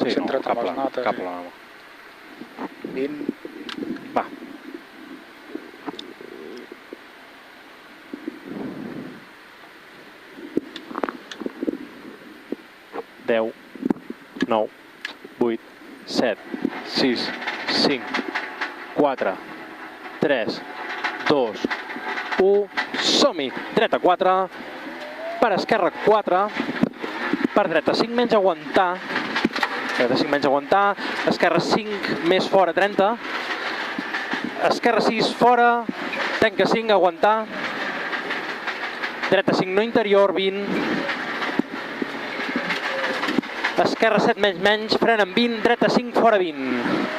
Sí, no, Centra't amb les notes. cap problema. 20. Va. Deu, 9, 8, 7, 6, 5, 4, 3, 2, 1, som-hi! Dreta 4, per esquerra 4, per dreta 5 menys aguantar, dreta 5 menys aguantar, esquerra 5 més fora 30, esquerra 6 fora, tanca 5, aguantar, dreta 5 no interior, 20, esquerra 7 menys, frena amb 20, dreta 5 fora 20.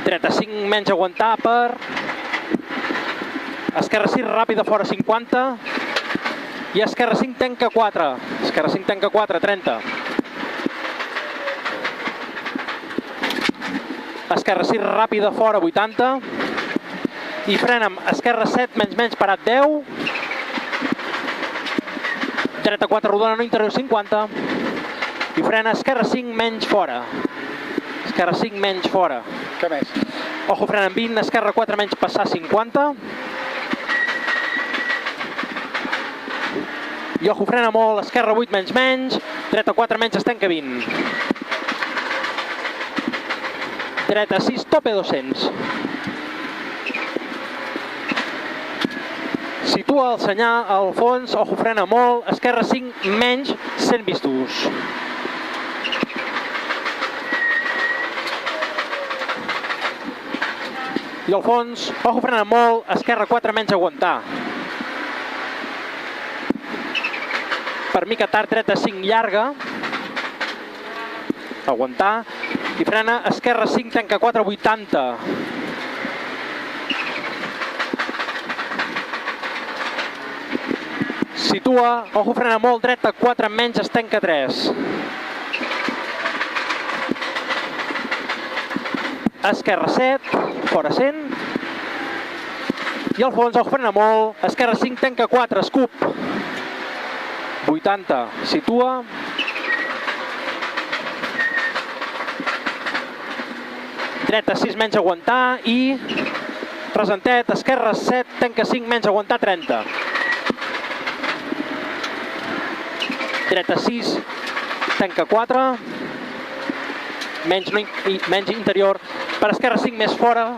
Dreta 5 menys aguantar per esquerra 6 ràpida fora 50 i esquerra 5 tanca 4, esquerra 5 tanca 4, 30. Esquerra 6 ràpida fora 80 i frena amb esquerra 7 menys parat 10, dreta 4 rodona no interior 50 i frena esquerra 5 menys fora, esquerra 5 menys fora. Què més? Ojo, frena amb 20, esquerra 4 menys passar 50. I ojo, frena molt, esquerra 8 menys, dreta 4 menys es tanca 20. Dreta 6, tope 200. Situa el senyal al fons, ojo, frena molt, esquerra 5 menys 100 vistos. I al fons, ojo, frena molt, esquerra 4 menys aguantar. Per mica tard, dreta 5 llarga, aguantar, i frena esquerra 5, tanca 4, 80. Situa, ojo, frena molt, dreta 4 menys, es tanca 3. Esquerra 7, fora 100. I al fons, ojo, frena molt, esquerra 5, tanca 4, escup. 80, situa. Dreta 6 menys aguantar i presentet, esquerra 7, tanca 5 menys aguantar 30. Dreta 6, tanca 4, menys interior, per esquerra 5 més fora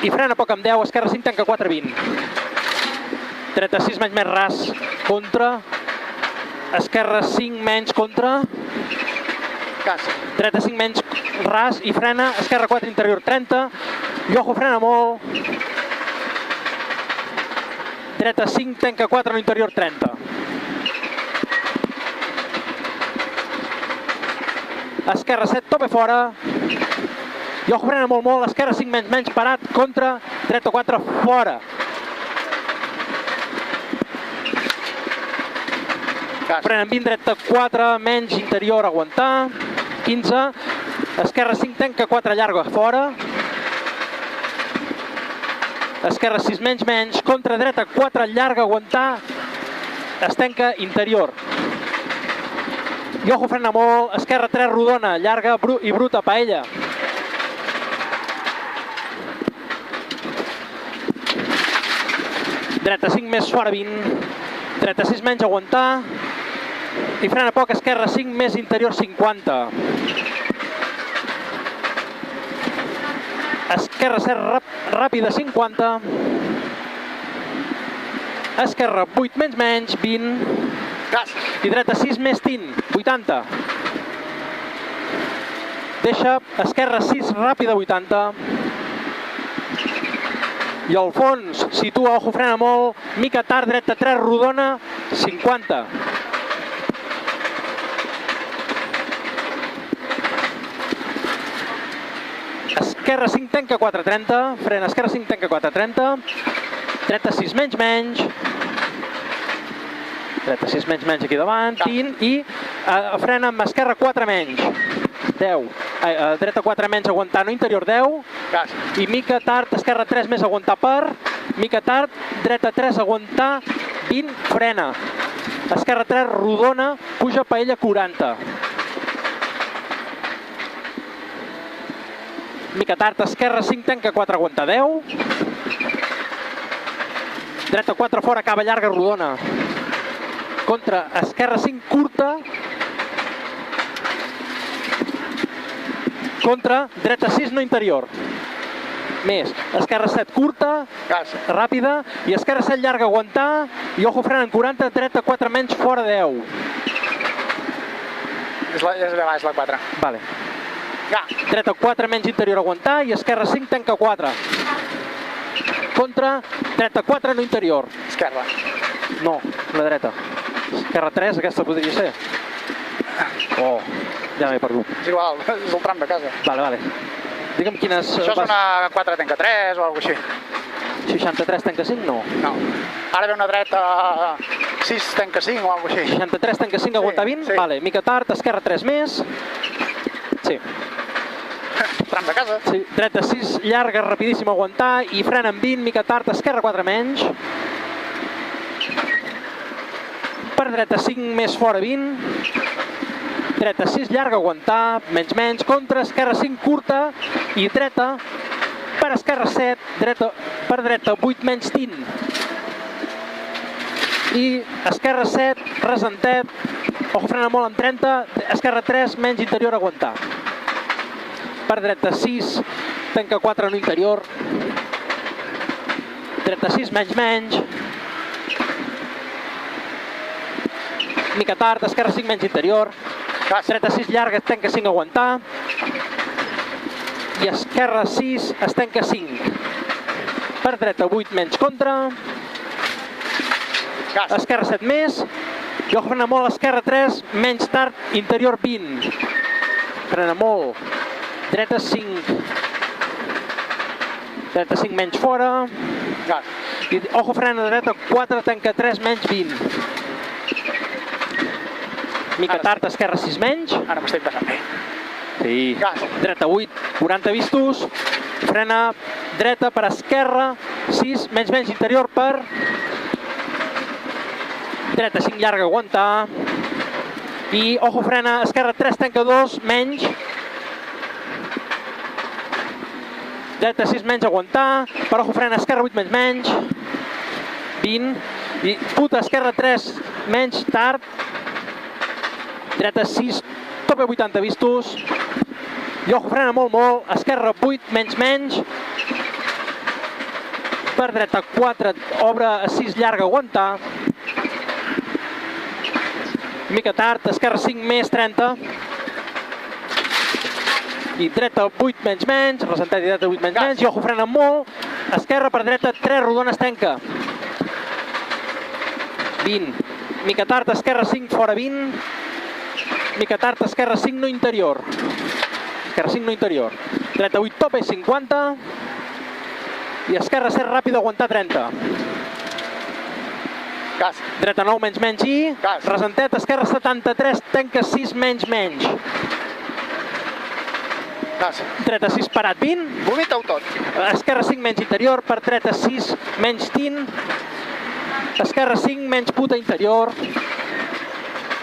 i frena poc amb 10, esquerra 5, tanca 4, 20. Dreta 6 menys més ras, contra, esquerra 5 menys contra, dreta 5 menys ras i frena, esquerra 4 interior 30, i ojo, frena molt, dreta 5, tanca 4 no interior 30. Esquerra 7, tope fora, i ojo, frena molt, esquerra 5 menys parat, contra, dreta 4 fora. Frena amb 20, dreta 4, menys interior, aguantar, 15, esquerra 5, tanca 4 llarga fora, esquerra 6 menys, contra dreta 4 llarga, aguantar, es tanca interior. I ojo, frena molt, esquerra 3 rodona, llarga i bruta, paella. Dreta 5 més fora 20, dreta 6 menys aguantar, i frena poc, esquerra 5 més interior 50. Esquerra 7 ràpida 50. Esquerra 8 menys 20. I dreta 6 més tint, 80. Deixa esquerra 6 ràpida 80. I al fons situa, ojo, frena molt, mica tard, dreta 3 rodona, 50. Esquerra 5, tanca 4, 30, frena, esquerra 5, tanca 4, 30, dreta 6 menys, dreta 6 menys aquí davant, tint, i frena amb esquerra 4 menys, 10, dreta 4 menys aguantar, no interior 10, i mica tard, esquerra 3 més aguantar per, mica tard, dreta 3 aguantar, 20, frena. Esquerra 3, rodona, puja paella 40. Mica tard, esquerra 5, tanca 4, aguanta 10. Dreta 4, fora, acaba llarga, rodona. Contra, esquerra 5, curta. Contra, dreta 6, no interior. Més, esquerra 7, curta, ràpida, i esquerra 7, llarga, aguantar, i ojo frena en 40, dreta 4 menys, fora 10. És la 4. Vale. Dreta 4 menys, interior, aguantar, i esquerra 5, tanca 4. Contra, dreta 4, no interior. Esquerra. No, la dreta. Esquerra 3, aquesta podria ser. Oh, ja m'he perdut. És igual, és el tram de casa. Vale. Digue'm quines... Això és una 4 tanca 3 o alguna cosa així. 63 tanca 5, no. No. Ara ve una dreta 6 tanca 5 o alguna cosa així. 63 tanca 5, aguanta 20? Sí. Vale, mica tard, esquerra 3 més. Sí. Tram de casa. Sí, dreta 6, llarga, rapidíssim, aguantar, i frena en 20, mica tard, esquerra 4 menys. Per dreta 5, més fora 20. Dreta 6, llarga, aguantar, menys, contra, esquerra 5, curta, i dreta, per esquerra 7, per dreta 8 menys tint. I esquerra 7, resentet, ojo frena molt en 30, esquerra 3, menys interior, aguantar. Per dreta 6, tanca 4 no interior. Dreta 6, menys. Mica tard, esquerra 5, menys interior. Dreta 6, llarga, es tanca 5, aguantar. I esquerra 6, es tanca 5. Per dreta 8, menys contra. Esquerra 7 més. I ojo, frena molt, esquerra 3, menys tard, interior 20. Frena molt. Dreta 5. Dreta 5, menys fora. I ojo, frena dreta 4, tanca 3, menys 20. Mica tard, esquerra 6 menys. Ara m'estic passant bé. Sí. Dreta 8, 40 vistos. Frena dreta per esquerra, 6, menys, interior per... Dreta 5, llarga, aguantar. I, ojo, frena, esquerra 3, tanca 2, menys. Dreta 6, menys, aguantar. Per ojo, frena, esquerra 8, menys. 20. I puta, esquerra 3, menys, tard. Dreta 6, tope 80 vistos. I ojo, frena molt, esquerra 8, menys. Per dreta 4, obre a 6, llarga, aguantar. Mica tard, esquerra 5, més 30. I dreta 8, menys, resentat i dreta 8, menys. I ojo, frena molt. Esquerra per dreta 3, rodona, es tanca. 20. Mica tard, esquerra 5, fora 20. Mica tard, esquerra 5, no interior. Esquerra 5, no interior. Dreta 8, tope 50. I esquerra 7, ràpida, aguantar 30. Dreta 9, menys i. Resentet, esquerra 73, tanca 6, menys. Dreta 6, parat 20. Vomita-ho tot. Esquerra 5, menys interior. Per dreta 6, menys tint. Esquerra 5, menys puta interior.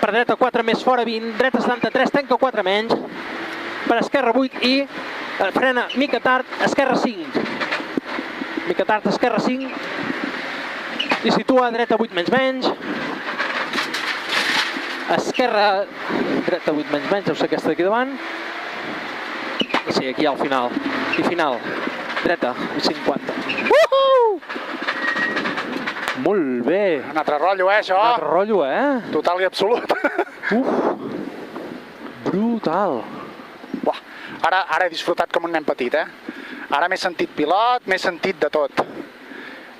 Per dreta 4, més fora 20. Dreta 73, tanca 4 menys. Per esquerra 8 i frena mica tard, esquerra 5. Mica tard, esquerra 5. I situa dreta 8, menys. Esquerra, dreta 8, menys, deu ser aquesta d'aquí davant. Sí, aquí al final. I final. Dreta, 50. Molt bé. Un altre rotllo, això? Un altre rotllo, Total i absolut. Brutal. Ara he disfrutat com un nen petit, Ara m'he sentit pilot, m'he sentit de tot.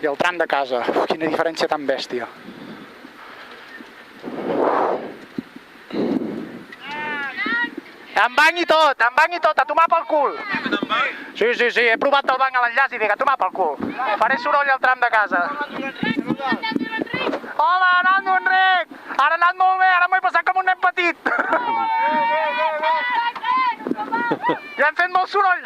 I el tram de casa. Quina diferència tan bèstia. Amb banc i tot, a tomar pel cul. Sí, he provat el banc a l'enllaç i dic, a tomar pel cul. Faré soroll al tram de casa. Hola, Nando Enric! Ara ha anat molt bé, ara m'ho he passat com un nen petit. Ja hem fet molt soroll.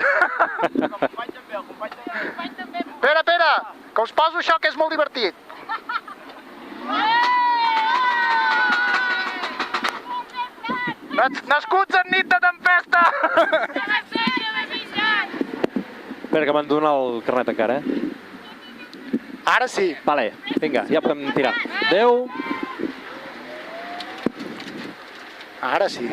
Espera, que us poso això que és molt divertit. Nascuts en nit de tempesta! Espera que m'han donat el carnet encara, Ara sí. Vale, vinga, ja podem tirar. Adéu. Ara sí.